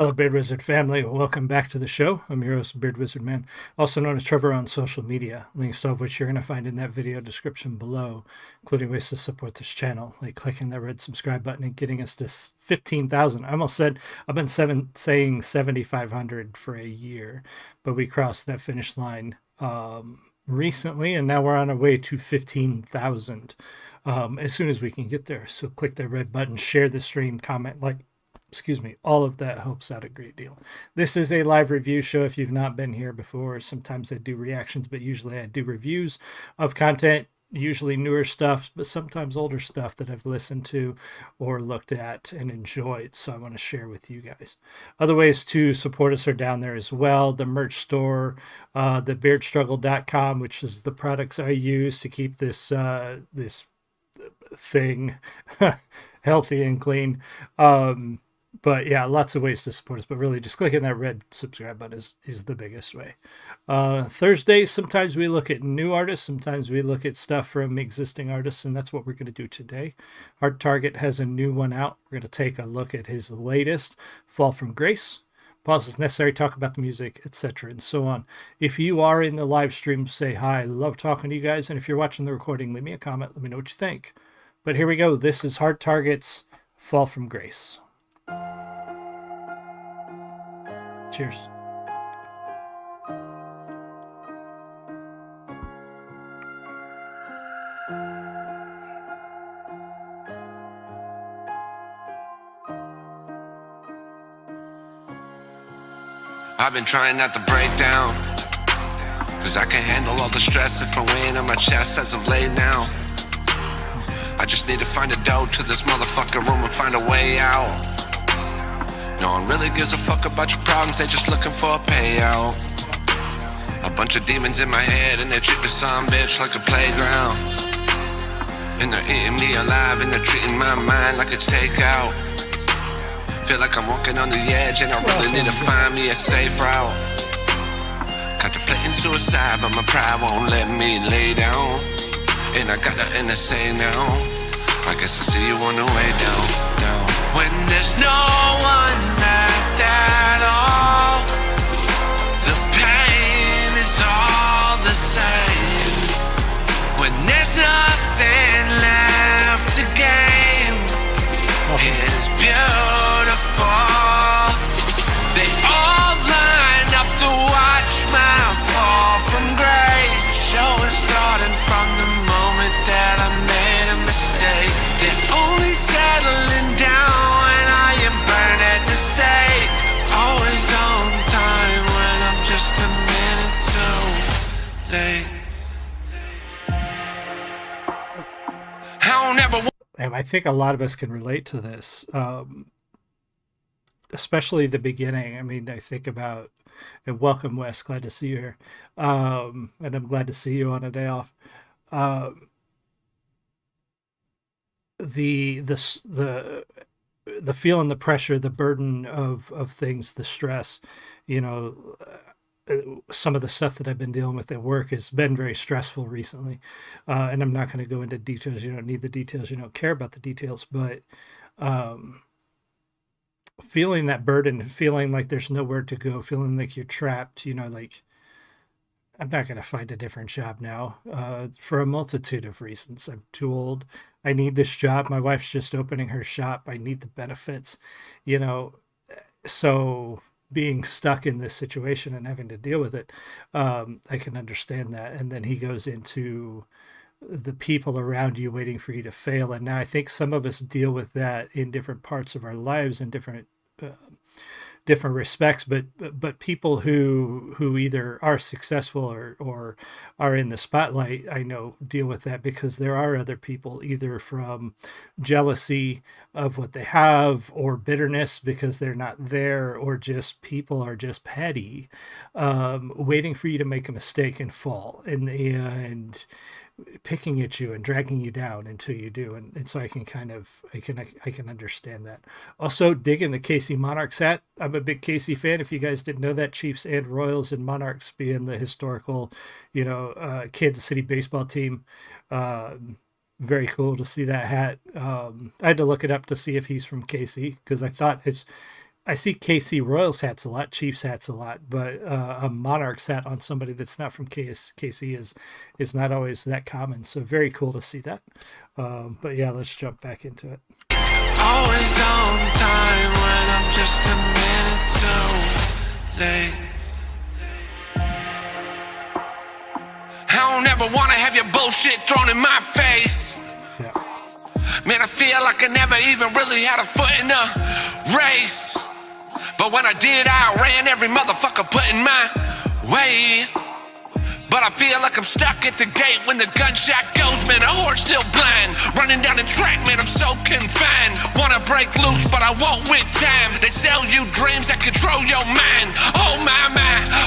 Hello, Beard Wizard family. Welcome back to the show. I'm your host, Beard Wizard Man, also known as Trevor on social media, links to all of which you're going to find in that video description below, including ways to support this channel, like clicking that red subscribe button and getting us to 15,000. I almost said I've been saying 7,500 for a year, but we crossed that finish line recently, and now we're on our way to 15,000 as soon as we can get there. So click that red button, share the stream, comment, like, all of that helps out a great deal. This is a live review show. If you've not been here before, sometimes I do reactions, but usually I do reviews of content, usually newer stuff, but sometimes older stuff that I've listened to or looked at and enjoyed. So I want to share with you guys. Other ways to support us are down there as well. The merch store, the beardstruggle.com, which is the products I use to keep this thing healthy and clean. But yeah, lots of ways to support us, but really just clicking that red subscribe button is the biggest way. Thursdays, sometimes we look at new artists, sometimes we look at stuff from existing artists, and that's what we're going to do today. Hard Target has a new one out. We're going to take a look at his latest, Fall from Grace. Pause is necessary, talk about the music, etc., and so on. If you are in the live stream, say hi. I love talking to you guys, and if you're watching the recording, leave me a comment. Let me know what you think. But here we go. This is Hard Target's Fall from Grace. Cheers. I've been trying not to break down, cause I can't handle all the stress that's been weighing on my chest as of late now. I just need to find a door to this motherfucking room and find a way out. No one really gives a fuck about your problems, they just looking for a payout. A bunch of demons in my head and they treat the son bitch like a playground. And they're eating me alive and they're treating my mind like it's takeout. Feel like I'm walking on the edge and I really need to find me a safe route. Contemplating suicide but my pride won't let me lay down. And I got nothing to say now, I guess I'll see you on the way down. When there's no one left at all, the pain is all the same. When there's nothing left to gain, it's beautiful. They all line up to watch my fall from grace. Show is starting from the moment that I made a mistake. They're only settling down when I am burned at the stake. Always on time when I'm just a minute too late. I don't ever want. And I think a lot of us can relate to this, especially the beginning. I mean, I think about, and welcome Wes, glad to see you here, and I'm glad to see you on a day off. The feeling, the pressure, the burden of things, the stress, some of the stuff that I've been dealing with at work has been very stressful recently. And I'm not going to go into details. You don't need the details. You don't care about the details, but feeling that burden, feeling like there's nowhere to go, feeling like you're trapped, like, I'm not going to find a different job now for a multitude of reasons. I'm too old. I need this job. My wife's just opening her shop. I need the benefits, so being stuck in this situation and having to deal with it, I can understand that. And then he goes into the people around you waiting for you to fail. And now I think some of us deal with that in different parts of our lives in different respects, but people who either are successful or are in the spotlight, I know, deal with that because there are other people, either from jealousy of what they have or bitterness because they're not there, or just people are just petty, waiting for you to make a mistake and fall and picking at you and dragging you down until you do. And so I can understand that. Also, digging the KC Monarchs hat. I'm a big KC fan. If you guys didn't know that, Chiefs and Royals and Monarchs being the historical, Kansas City baseball team. Very cool to see that hat. I had to look it up to see if he's from KC because I thought I see KC Royals hats a lot, Chiefs hats a lot, but a Monarchs hat on somebody that's not from KC is not always that common. So very cool to see that. But yeah, let's jump back into it. Always on time when I'm just a minute too late. I don't ever wanna have your bullshit thrown in my face. Yeah. Man, I feel like I never even really had a foot in the race. But when I did, I ran every motherfucker put in my way. But I feel like I'm stuck at the gate when the gunshot goes, man, the horse still blind. Running down the track, man, I'm so confined. Wanna break loose, but I won't with time. They sell you dreams that control your mind. Oh my,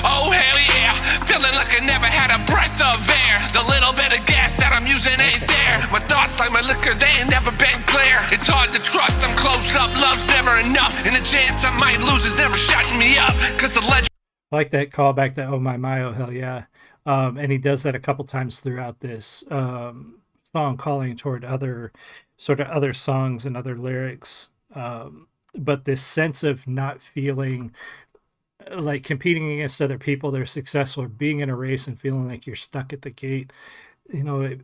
oh hell yeah. Feeling like I never had a breath of air. The little bit of gas that I'm using ain't there. My thoughts like my liquor, they ain't never been clear. It's hard to trust, I'm close up, love's never enough. And the chance I might lose is never shutting me up. Cause the legend. I like that callback, that oh my, oh hell yeah. And he does that a couple times throughout this song, calling toward other songs and other lyrics. But this sense of not feeling like competing against other people that are successful, or being in a race and feeling like you're stuck at the gate. You know,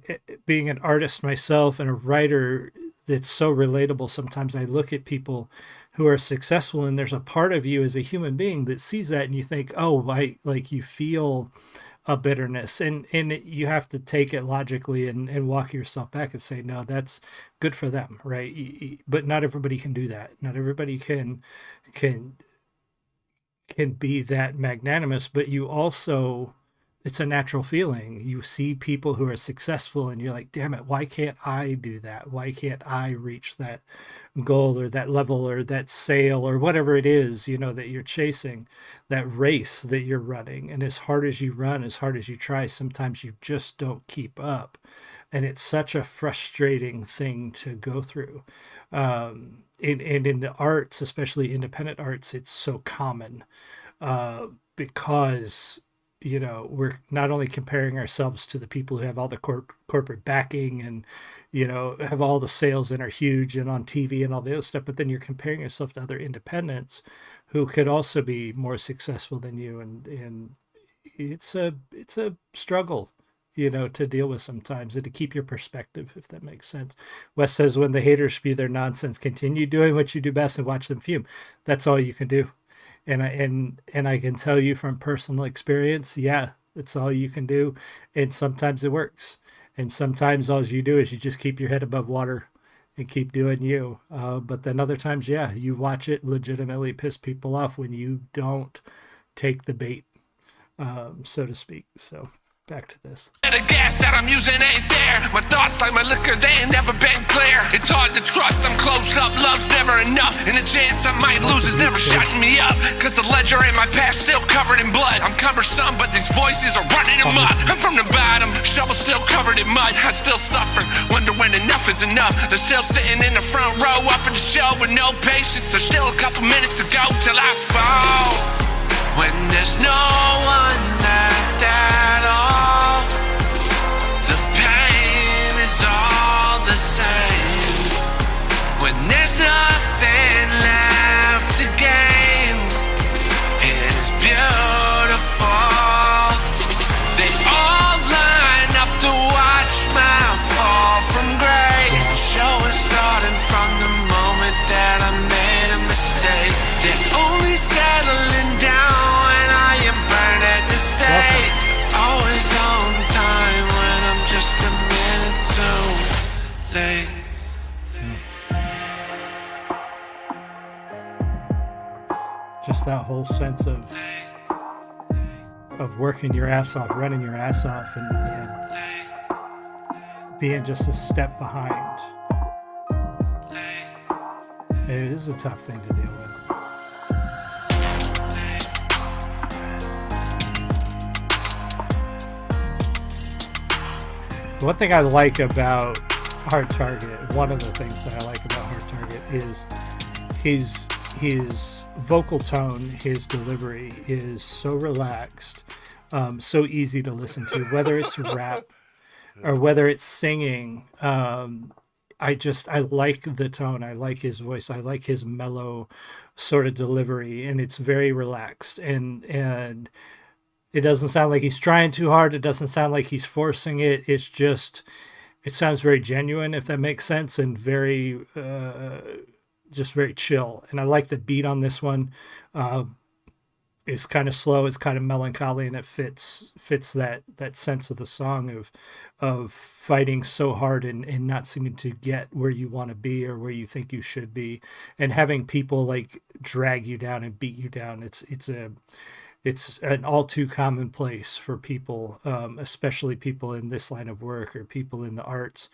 being an artist myself and a writer, that's so relatable. Sometimes I look at people who are successful, and there's a part of you as a human being that sees that, and you think, oh, like you feel a bitterness, and you have to take it logically and walk yourself back and say, no, that's good for them, right? But not everybody can do that. Not everybody can be that magnanimous, but you also, it's a natural feeling. You see people who are successful and you're like, damn it, why can't I do that? Why can't I reach that goal or that level or that sale or whatever it is, you know, that you're chasing, that race that you're running. And as hard as you run, as hard as you try, sometimes you just don't keep up. And it's such a frustrating thing to go through. And in the arts, especially independent arts, it's so common because, you know, we're not only comparing ourselves to the people who have all the corporate backing and, you know, have all the sales and are huge and on TV and all the other stuff, but then you're comparing yourself to other independents who could also be more successful than you. And it's a struggle, you know, to deal with sometimes, and to keep your perspective, if that makes sense. Wes says, when the haters spew their nonsense, continue doing what you do best and watch them fume. That's all you can do. And I can tell you from personal experience, yeah, it's all you can do. And sometimes it works. And sometimes all you do is you just keep your head above water and keep doing you. But then other times, yeah, you watch it legitimately piss people off when you don't take the bait, so to speak. So back to this. The gas that I'm using ain't there. My thoughts like my liquor, they ain't never been clear. It's hard to trust, I'm close up, love's never enough. And the chance I might lose is never shutting me up. Cause the ledger in my past still covered in blood. I'm cumbersome, but these voices are running amok. I'm from the bottom, shovel still covered in mud. I still suffer, wonder when enough is enough. They're still sitting in the front row up in the show with no patience. There's still a couple minutes to go till I fall. When there's no one left at all, the pain is all the same. When there's nothing left to gain, it is beautiful. They all line up to watch my fall from grace. The show is starting from the moment that I made a mistake. They're only settling down when I am burned at the stake. Always on time when I'm just a minute too late. Just that whole sense of working your ass off, running your ass off, and being just a step behind. It is a tough thing to deal with. One thing I like about Hard Target, one of the things that I like about Hard Target is his vocal tone, his delivery is so relaxed, so easy to listen to, whether it's rap or whether it's singing. I like the tone. I like his voice. I like his mellow sort of delivery, and it's very relaxed, and it doesn't sound like he's trying too hard. It doesn't sound like he's forcing it. It's just, it sounds very genuine, if that makes sense, and very just very chill. And I like the beat on this one. It's kind of slow, it's kind of melancholy, and it fits that sense of the song of fighting so hard and not seeming to get where you want to be or where you think you should be, and having people like drag you down and beat you down. It's an all too common place for people, especially people in this line of work or people in the arts.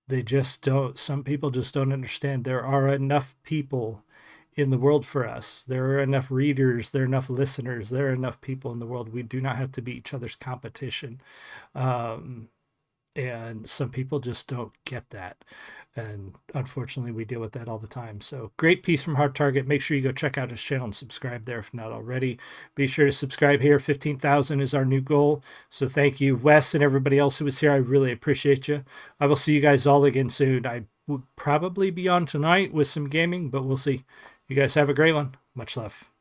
They just don't, some people just don't understand. There are enough people in the world for us. There are enough readers, there are enough listeners, there are enough people in the world. We do not have to be each other's competition. And some people just don't get that. And unfortunately, we deal with that all the time. So great piece from Hard Target. Make sure you go check out his channel and subscribe there if not already. Be sure to subscribe here. 15,000 is our new goal. So thank you, Wes, and everybody else who was here. I really appreciate you. I will see you guys all again soon. I will probably be on tonight with some gaming, but we'll see. You guys have a great one. Much love.